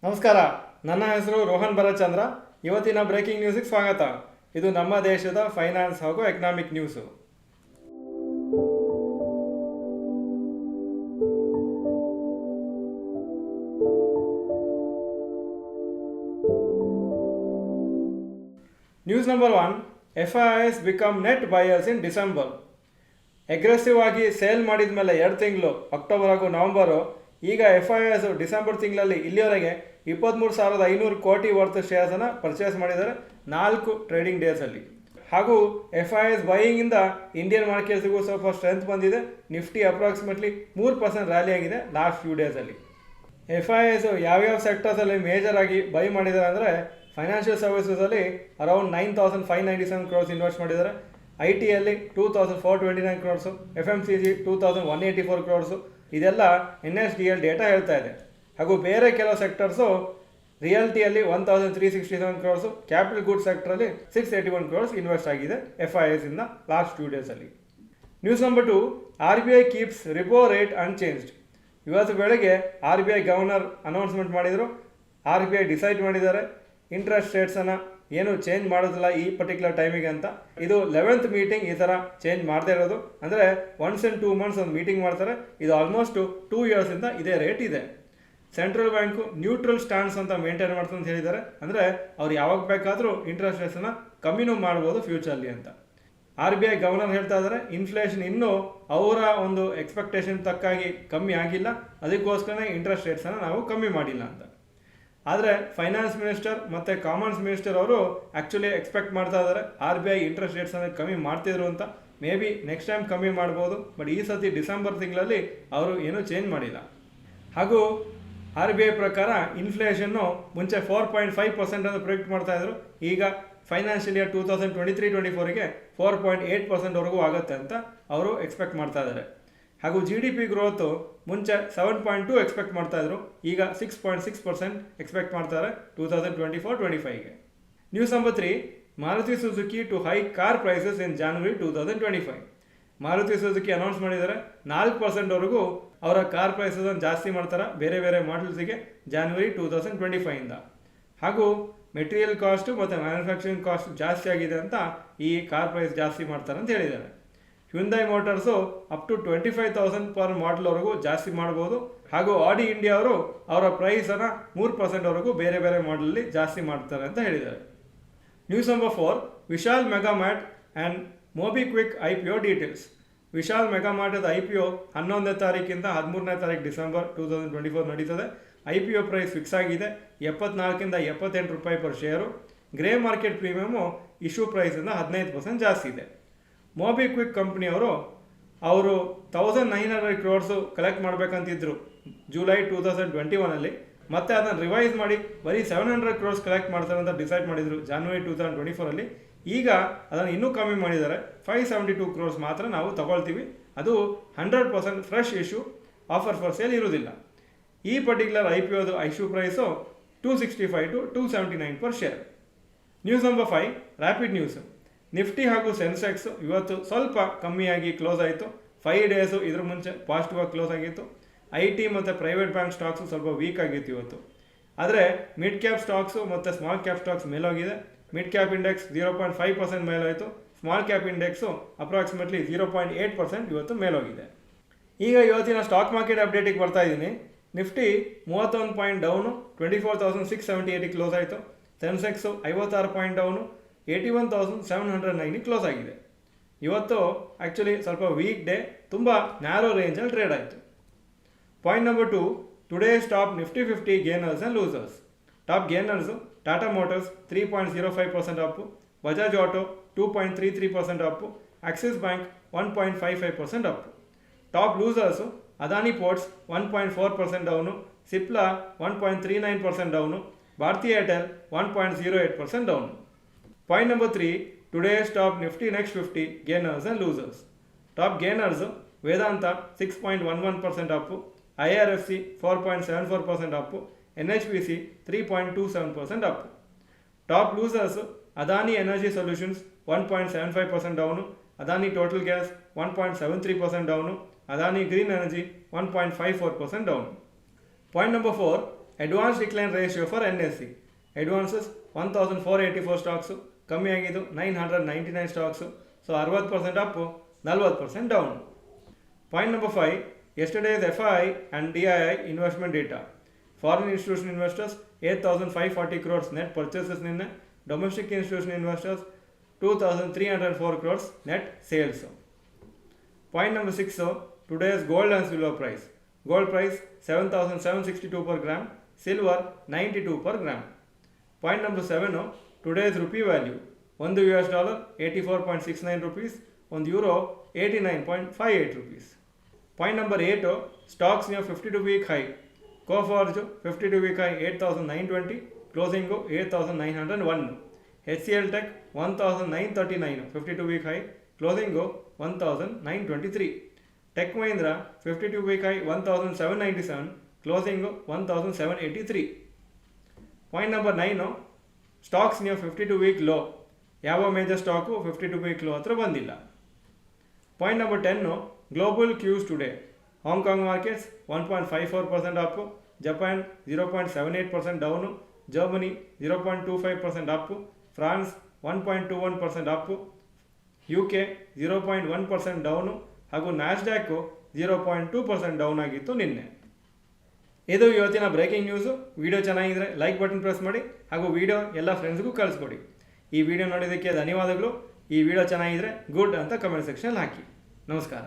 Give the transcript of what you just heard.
ನಮಸ್ಕಾರ. ನನ್ನ ಹೆಸರು ರೋಹನ್ ಭರತ್ಚಂದ್ರ. ಇವತ್ತಿನ ಬ್ರೇಕಿಂಗ್ ನ್ಯೂಸಿಗೆ ಸ್ವಾಗತ. ಇದು ನಮ್ಮ ದೇಶದ ಫೈನಾನ್ಸ್ ಹಾಗೂ economic news. News number 1, FIIs become net buyers in December. Aggressive ಆಗಿ ಸೇಲ್ ಮಾಡಿದ ಮೇಲೆ 2 ತಿಂಗಳು, ಅಕ್ಟೋಬರ್ ಹಾಗೂ ನವಂಬರು. ಈಗ FIIs ಡಿಸೆಂಬರ್ ತಿಂಗಳಲ್ಲಿ ಇಲ್ಲಿವರೆಗೆ 23,500 ಕೋಟಿ ವರ್ತ್ ಶೇರ್ಸನ್ನು ಪರ್ಚೇಸ್ ಮಾಡಿದ್ದಾರೆ 4 ಟ್ರೇಡಿಂಗ್ ಡೇಸಲ್ಲಿ. ಹಾಗೂ FIIs ಬೈಯಿಂಗಿಂದ ಇಂಡಿಯನ್ ಮಾರ್ಕೆಟ್ಸಿಗೂ ಸ್ವಲ್ಪ ಸ್ಟ್ರೆಂತ್ ಬಂದಿದೆ. ನಿಫ್ಟಿ ಅಪ್ರಾಕ್ಸಿಮೇಟ್ಲಿ 3% ರ್ಯಾಲಿ ಆಗಿದೆ ಲಾಸ್ಟ್ ಫ್ಯೂ ಡೇಸಲ್ಲಿ. FIIs ಯಾವ್ಯಾವ ಸೆಕ್ಟರ್ಸಲ್ಲಿ ಮೇಜರ್ ಆಗಿ ಬೈ ಮಾಡಿದ್ದಾರೆ ಅಂದರೆ, ಫೈನಾನ್ಷಿಯಲ್ ಸರ್ವಿಸಸಲ್ಲಿ ಅರೌಂಡ್ 9,597 ಕ್ರೋರ್ಸ್ ಇನ್ವೆಸ್ಟ್ ಮಾಡಿದ್ದಾರೆ. IT-ಯಲ್ಲಿ 2,429 ಕ್ರೋರ್ಸು, FMCG 2,184 ಕ್ರೋರ್ಸು. ಇದೆಲ್ಲ NSDL ಡೇಟಾ ಹೇಳ್ತಾ ಇದೆ. ಹಾಗೂ ಬೇರೆ ಕೆಲವು ಸೆಕ್ಟರ್ಸು ರಿಯಲ್ಟಿಯಲ್ಲಿ 1,367 ಕ್ರೋರ್ಸು, ಕ್ಯಾಪಿಟಲ್ ಗುಡ್ ಸೆಕ್ಟರಲ್ಲಿ 681 ಕ್ರೋರ್ಸ್ ಇನ್ವೆಸ್ಟ್ ಆಗಿದೆ FIIs ಇಂದ ಲಾಸ್ಟ್ 2 ಡೇಸಲ್ಲಿ. News number 2, RBI keeps repo rate unchanged. ಇವತ್ತು ಬೆಳಗ್ಗೆ RBI ಗವರ್ನರ್ ಅನೌನ್ಸ್ಮೆಂಟ್ ಮಾಡಿದರು. RBI ಡಿಸೈಡ್ ಮಾಡಿದ್ದಾರೆ ಇಂಟ್ರೆಸ್ಟ್ ರೇಟ್ಸನ್ನು ಏನು ಚೇಂಜ್ ಮಾಡೋದಿಲ್ಲ ಈ ಪರ್ಟಿಕ್ಯುಲರ್ ಟೈಮಿಗೆ ಅಂತ. ಇದು 11th ಮೀಟಿಂಗ್ ಈ ಥರ ಚೇಂಜ್ ಮಾಡದೇ ಇರೋದು. ಅಂದರೆ 1 in 2 months ಒಂದು ಮೀಟಿಂಗ್ ಮಾಡ್ತಾರೆ. ಇದು ಆಲ್ಮೋಸ್ಟ್ 2 yearsಯಿಂದ ಇದೇ ರೇಟ್ ಇದೆ. ಸೆಂಟ್ರಲ್ ಬ್ಯಾಂಕು ನ್ಯೂಟ್ರಲ್ ಸ್ಟ್ಯಾಂಡ್ಸ್ ಅಂತ ಮೇಂಟೈನ್ ಮಾಡ್ತಾರೆ ಅಂತ ಹೇಳಿದ್ದಾರೆ. ಅಂದರೆ ಅವ್ರು ಯಾವಾಗ ಬೇಕಾದರೂ ಇಂಟ್ರೆಸ್ಟ್ ರೇಟ್ಸನ್ನು ಕಮ್ಮಿನೂ ಮಾಡ್ಬೋದು ಫ್ಯೂಚರ್ಲಿ ಅಂತ. RBI ಗವರ್ನರ್ ಹೇಳ್ತಾ ಇದ್ದಾರೆ ಇನ್ಫ್ಲೇಷನ್ ಇನ್ನೂ ಅವರ ಒಂದು ಎಕ್ಸ್ಪೆಕ್ಟೇಷನ್ ತಕ್ಕಾಗಿ ಕಮ್ಮಿ ಆಗಿಲ್ಲ, ಅದಕ್ಕೋಸ್ಕರನೇ ಇಂಟ್ರೆಸ್ಟ್ ರೇಟ್ಸನ್ನು ನಾವು ಕಮ್ಮಿ ಮಾಡಿಲ್ಲ ಅಂತ. ಆದರೆ ಫೈನಾನ್ಸ್ ಮಿನಿಸ್ಟರ್ ಮತ್ತು ಕಾಮರ್ಸ್ ಮಿನಿಸ್ಟರ್ ಅವರು ಆ್ಯಕ್ಚುಲಿ ಎಕ್ಸ್ಪೆಕ್ಟ್ ಮಾಡ್ತಾ ಇದ್ದಾರೆ RBI ಇಂಟ್ರೆಸ್ಟ್ ರೇಟ್ಸನ್ನು ಕಮ್ಮಿ ಮಾಡ್ತಿದ್ರು ಅಂತ. ಮೇ ಬಿ ನೆಕ್ಸ್ಟ್ ಟೈಮ್ ಕಮ್ಮಿ ಮಾಡ್ಬೋದು, ಬಟ್ ಈ ಸತಿ ಡಿಸೆಂಬರ್ ತಿಂಗಳಲ್ಲಿ ಅವರು ಏನೂ ಚೇಂಜ್ ಮಾಡಿಲ್ಲ. ಹಾಗೂ RBI ಪ್ರಕಾರ ಇನ್ಫ್ಲೇಷನ್ನು ಮುಂಚೆ 4.5% ಅಂತ ಪ್ರಿಡಿಕ್ಟ್ ಮಾಡ್ತಾಯಿದ್ರು. ಈಗ ಫೈನಾನ್ಷಿಯಲ್ ಇಯರ್ 2023-24ಗೆ 4.8%ವರೆಗೂ ಆಗುತ್ತೆ ಅಂತ ಅವರು ಎಕ್ಸ್ಪೆಕ್ಟ್ ಮಾಡ್ತಾ ಇದ್ದಾರೆ. ಹಾಗೂ GDP ಗ್ರೋತು ಮುಂಚೆ 7.2 ಎಕ್ಸ್ಪೆಕ್ಟ್ ಮಾಡ್ತಾಯಿದ್ರು, ಈಗ 6.6% ಎಕ್ಸ್ಪೆಕ್ಟ್ ಮಾಡ್ತಾರೆ 2024-25ಗೆ. News number 3, Maruti Suzuki to hike car prices in January 2025. Maruti Suzuki announce ಮಾಡಿದ್ದಾರೆ 4%ವರೆಗೂ ಅವರ ಕಾರ್ ಪ್ರೈಸನ್ನು ಜಾಸ್ತಿ ಮಾಡ್ತಾರೆ ಬೇರೆ ಬೇರೆ ಮಾಡೆಲ್ಸಿಗೆ January 2025ಇಂದ. ಹಾಗೂ ಮೆಟೀರಿಯಲ್ ಕಾಸ್ಟು ಮತ್ತು ಮ್ಯಾನುಫ್ಯಾಕ್ಚರಿಂಗ್ ಕಾಸ್ಟ್ ಜಾಸ್ತಿ ಆಗಿದೆ ಅಂತ ಈ ಕಾರ್ ಪ್ರೈಸ್ ಜಾಸ್ತಿ ಮಾಡ್ತಾರೆ ಅಂತ ಹೇಳಿದ್ದಾರೆ. Hyundai motors up to 25,000 per ಮಾಡೆಲ್ವರೆಗೂ ಜಾಸ್ತಿ ಮಾಡ್ಬೋದು. ಹಾಗೂ ಆಡಿ ಇಂಡಿಯಾ ಅವರು ಅವರ ಪ್ರೈಸನ್ನು 3%ವರೆಗೂ ಬೇರೆ ಬೇರೆ ಮಾಡೆಲಲ್ಲಿ ಜಾಸ್ತಿ ಮಾಡ್ತಾರೆ ಅಂತ ಹೇಳಿದ್ದಾರೆ. News number 4, Vishal Mega Mart and MobiKwik IPO details. Vishal ಮೆಗಾಮಾರ್ಟದ IPO 11ನೇ ತಾರೀಕಿಂದ 13ನೇ ತಾರೀಕು ಡಿಸೆಂಬರ್ 2024 ನಡೀತದೆ. IPO ಪ್ರೈಸ್ ಫಿಕ್ಸ್ ಆಗಿದೆ 74ರಿಂದ 78 ರೂಪಾಯಿ per share. Grey market premium issue ಪ್ರೈಸಿಂದ 15% ಜಾಸ್ತಿ ಇದೆ. ಮೊಬಿಕ್ವಿಕ್ ಕಂಪ್ನಿಯವರು 1,900 ಕ್ರೋರ್ಸು ಕಲೆಕ್ಟ್ ಮಾಡಬೇಕಂತಿದ್ರು ಜುಲೈ 2021ಅಲ್ಲಿ. ಮತ್ತೆ ಅದನ್ನು ರಿವೈಸ್ ಮಾಡಿ ಬರೀ 700 ಕ್ರೋರ್ಸ್ ಕಲೆಕ್ಟ್ ಮಾಡ್ತಾರೆ ಅಂತ ಡಿಸೈಡ್ ಮಾಡಿದರು January 2024ಅಲ್ಲಿ. ಈಗ ಅದನ್ನು ಇನ್ನೂ ಕಮ್ಮಿ ಮಾಡಿದ್ದಾರೆ, 572 ಕ್ರೋರ್ಸ್ ಮಾತ್ರ ನಾವು ತಗೊಳ್ತೀವಿ. ಅದು 100% fresh issue, offer for sale ಇರುವುದಿಲ್ಲ. ಈ ಪರ್ಟಿಕ್ಯುಲರ್ IPOದು issue price 265 to 279 per share. News number 5, rapid news. Nifty ಹಾಗೂ ಸೆನ್ಸೆಕ್ಸ್ ಇವತ್ತು ಸ್ವಲ್ಪ ಕಮ್ಮಿಯಾಗಿ ಕ್ಲೋಸ್ ಆಯಿತು. 5 ಡೇಸು ಇದ್ರ ಮುಂಚೆ ಪಾಸಿಟಿವ್ ಆಗಿ ಕ್ಲೋಸ್ ಆಗಿತ್ತು. IT ಮತ್ತು ಪ್ರೈವೇಟ್ ಬ್ಯಾಂಕ್ ಸ್ಟಾಕ್ಸು ಸ್ವಲ್ಪ ವೀಕ್ ಆಗಿತ್ತು ಇವತ್ತು. ಆದರೆ ಮಿಡ್ ಕ್ಯಾಪ್ ಸ್ಟಾಕ್ಸು ಮತ್ತು ಸ್ಮಾಲ್ ಕ್ಯಾಪ್ ಸ್ಟಾಕ್ಸ್ ಮೇಲೋಗಿದೆ. ಮಿಡ್ ಕ್ಯಾಪ್ ಇಂಡೆಕ್ಸ್ 0.5% ಮೇಲೋಯಿತು. ಸ್ಮಾಲ್ ಕ್ಯಾಪ್ ಇಂಡೆಕ್ಸು ಅಪ್ರಾಕ್ಸಿಮೇಟ್ಲಿ 0.8% ಇವತ್ತು ಮೇಲೋಗಿದೆ. ಈಗ ಇವತ್ತಿನ ಸ್ಟಾಕ್ ಮಾರ್ಕೆಟ್ ಅಪ್ಡೇಟಿಗೆ ಬರ್ತಾ ಇದ್ದೀನಿ. ನಿಫ್ಟಿ 31 ಪಾಯಿಂಟ್ ಡೌನು 24,678 ಕ್ಲೋಸ್ ಆಯಿತು. ಸೆನ್ಸೆಕ್ಸು 56 ಪಾಯಿಂಟ್ ಡೌನು 81,709 ಕ್ಲೋಸ್ ಆಗಿದೆ. ಇವತ್ತು ಆ್ಯಕ್ಚುಲಿ ಸ್ವಲ್ಪ ವೀಕ್ ಡೇ, ತುಂಬ ನ್ಯಾರೋ ರೇಂಜಲ್ಲಿ ಟ್ರೇಡ್ ಆಯಿತು. Point number 2, today's top Nifty 50 gainers and losers. Top gainers Tata Motors 3.05% up, Bajaj Auto 2.33% up, Axis Bank 1.55% up. Top losers Adani Ports 1.4% down, Cipla 1.39% down, Bharti Airtel 1.08% down. Point number 3, today's top Nifty next 50 gainers and losers. Top gainers Vedanta 6.11% up, IRFC 4.74% up, NHPC 3.27% Appu. Top losers Adani energy solutions 1.75% down, Adani total gas 1.73% down, Adani green energy 1.54% down. Point number 4, advance decline ratio for NSE. Advances 1484 stocks, ಕಮ್ಮಿ ಆಗಿದ್ದು 999 stocks. So 60% Appu, 40% down. Point number 5, yesterday's FII and DII investment data. Foreign institutional investors 8,540 crores net purchases ನಿನ್ನೆ. Domestic institutional investors 2,304 crores net sales. Point number 6, today's gold and silver price. Gold price 7,762 per gram, silver 92 per gram. Point number 7, today's rupee value. $1 84.69 rupees, €1 89.58 rupees. Point number 8, stocks near 52-week high. Coforge 52-week high 8,920, closing 8,901. HCL Tech 1,939, 52-week high, closing 1,923. Tech Mahindra 52-week high 1,797, closing 1,783. Point number 9, stocks near 52-week low. ಯಾವ major stock 52-week low ಹತ್ರ ಬಂದಿಲ್ಲ. Point number 10, global Qs today. Hong Kong markets 1.54% Appu, Japan 0.78% down, Germany 0.25% Appu, France 1.21% Appu, UK 0.1% down ಹಾಗೂ ನ್ಯಾಸ್ಡ್ಯಾಕು 0.2% down ಆಗಿತ್ತು ನಿನ್ನೆ. ಇದು ಇವತ್ತಿನ breaking news. Video ಚೆನ್ನಾಗಿದ್ರೆ like button press ಮಾಡಿ ಹಾಗೂ ವಿಡಿಯೋ ಎಲ್ಲ ಫ್ರೆಂಡ್ಸ್ಗೂ ಕಳಿಸ್ಕೊಡಿ. ಈ ವಿಡಿಯೋ ನೋಡೋದಕ್ಕೆ ಧನ್ಯವಾದಗಳು. ಈ ವಿಡಿಯೋ ಚೆನ್ನಾಗಿದ್ರೆ ಗುಡ್ ಅಂತ ಕಮೆಂಟ್ ಸೆಕ್ಷನ್ ಹಾಕಿ. ನಮಸ್ಕಾರ.